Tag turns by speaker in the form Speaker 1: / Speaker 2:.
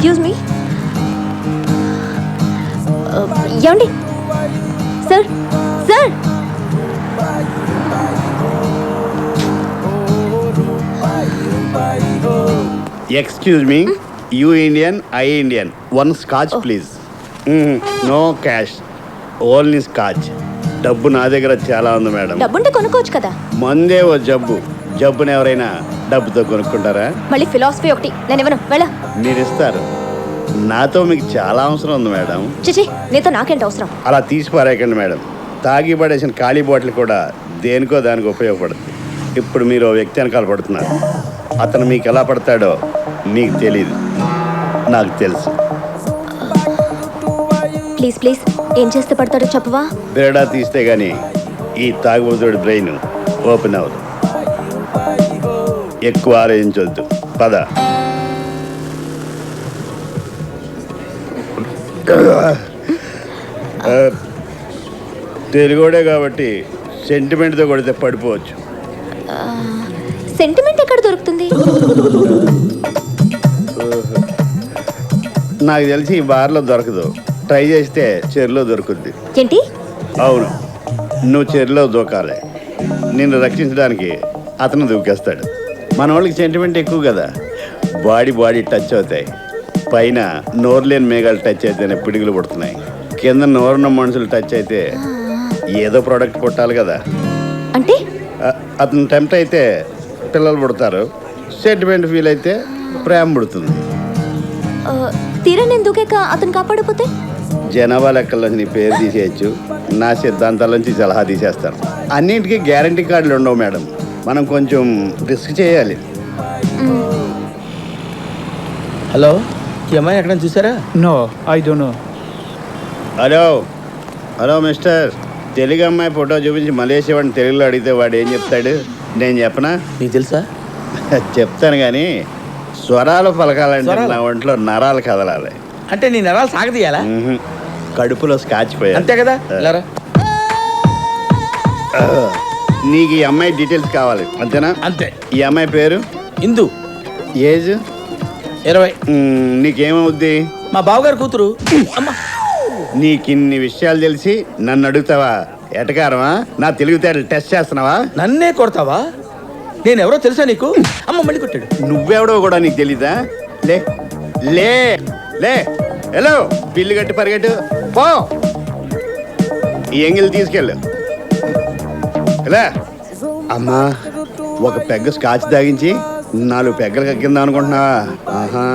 Speaker 1: Excuse me. ఏమండి sir, sir
Speaker 2: excuse me, you Indian, I Indian. One scotch please. No cash, only scotch. డబ్బు నా దగ్గర చాలా ఉంది మేడం.
Speaker 1: డబ్బుంటే కొనుక్కోవచ్చు కదా.
Speaker 2: మందే ఓ జబ్బు. జబ్బుని ఎవరైనా డబ్బుతో కొనుక్కుంటారా?
Speaker 1: మళ్ళీ ఫిలాసఫీ ఒకటి. నేను ఇవ్వను, వెళ్ళ.
Speaker 2: మీరు ఇస్తారు. నాతో మీకు చాలా అవసరం ఉంది మేడం.
Speaker 1: చిచి, నీతో నాకేంటి అవసరం?
Speaker 2: అలా తీసి పారేయకండి మేడం. తాగి పడేసిన ఖాళీ బాటిల్ కూడా దేనికో దానికి ఉపయోగపడుతుంది. ఇప్పుడు మీరు ఓ వ్యక్తి వెనకాల పడుతున్నారు. అతను మీకు ఎలా పడతాడో మీకు తెలీదు, నాకు తెలుసు.
Speaker 1: ప్లీజ్ ప్లీజ్, ఏం చేస్తే పడతాడో చెప్పవా?
Speaker 2: బేడా తీస్తే గానీ ఈ తాగుబోతుడి బ్రెయిన్ ఓపెన్ అవ్వదు. ఎక్కువ ఆలోచించవద్దు, పద. తెలుగుడే కాబట్టి సెంటిమెంట్తో కొడితే పడిపోవచ్చు.
Speaker 1: సెంటిమెంట్ ఎక్కడ దొరుకుతుంది?
Speaker 2: నాకు తెలిసి ఈ బార్లో దొరకదు. ట్రై చేస్తే చెరులో దొరుకుద్ది.
Speaker 1: ఏంటి?
Speaker 2: అవును, నువ్వు చెరులో దూకాలి. నిన్ను రక్షించడానికి అతను దూకేస్తాడు. మన వాళ్ళకి సెంటిమెంట్ ఎక్కువ కదా. బాడీ టచ్ అవుతాయి. పైన నోరు లేని మేఘాలు టచ్ అయితేనే పిడుగులు పుడుతున్నాయి. కింద నోరున్న మనుషులు టచ్ అయితే ఏదో ప్రోడక్ట్ పుట్టాలి కదా.
Speaker 1: అంటే
Speaker 2: అతను టెంప్ట్ అయితే పిల్లలు పుడతారు. సెంటిమెంట్ ఫీల్ అయితే ప్రేమ పుడుతుంది.
Speaker 1: తీరా నేను దూకాక అతను కాపాడకపోతే?
Speaker 2: జనాభా లెక్కల్లోంచి నీ పేరు తీసేయచ్చు, నా సిద్ధాంతాల్లోంచి సలహా తీసేస్తాను. అన్నింటికీ గ్యారంటీ కార్డులు ఉండవు మేడం. మనం కొంచెం రిస్క్ చేయాలి.
Speaker 3: హలో, ఈ అమ్మాయి ఎక్కడ చూసారా?
Speaker 4: No, I don't know.
Speaker 2: Hello mister. Telugu అమ్మాయి ఫోటో చూపించి మలేషియా వాడిని తెలుగులో అడిగితే వాడు ఏం చెప్తాడు? నేను చెప్పనా?
Speaker 3: నీకు తెలుసా?
Speaker 2: చెప్తాను కానీ స్వరాలు పలకాలంటే నా ఒంట్లో నరాలు కదలాలి.
Speaker 3: అంటే నీ నరాలు సాగదీయాలా?
Speaker 2: కడుపులో స్కాచ్ పోయా,
Speaker 3: అంతే కదా.
Speaker 2: నీకు ఈ అమ్మాయి డీటెయిల్స్ కావాలి అంతేనా?
Speaker 3: అంతే.
Speaker 2: ఈ అమ్మాయి పేరు
Speaker 3: ఇందు,
Speaker 2: ఏజ్
Speaker 3: 20.
Speaker 2: నీకేమవుద్ది?
Speaker 3: మా బావగారు కూతురు. అమ్మా,
Speaker 2: నీకిన్ని విషయాలు తెలిసి నన్ను అడుగుతావా? ఎటకారమా? నా తెలివితేటలు టెస్ట్ చేస్తున్నావా?
Speaker 3: నన్నే కొడతావా? నేను ఎవరో తెలుసా నీకు? అమ్మ మళ్ళీ కొట్టాడు.
Speaker 2: నువ్వెవడో కూడా నీకు తెలీదా? లే లే లే, హలో, బిల్లు కట్టి పరిగెట్టు పో. ఈ ఎంగిల్ తీసుకెళ్ళు. ఇలా అమ్మా, ఒక పెగ్గ స్కాచ్ తాగించి 4 పెగ్గలు కక్కిందా అనుకుంటున్నావా? ఆహా.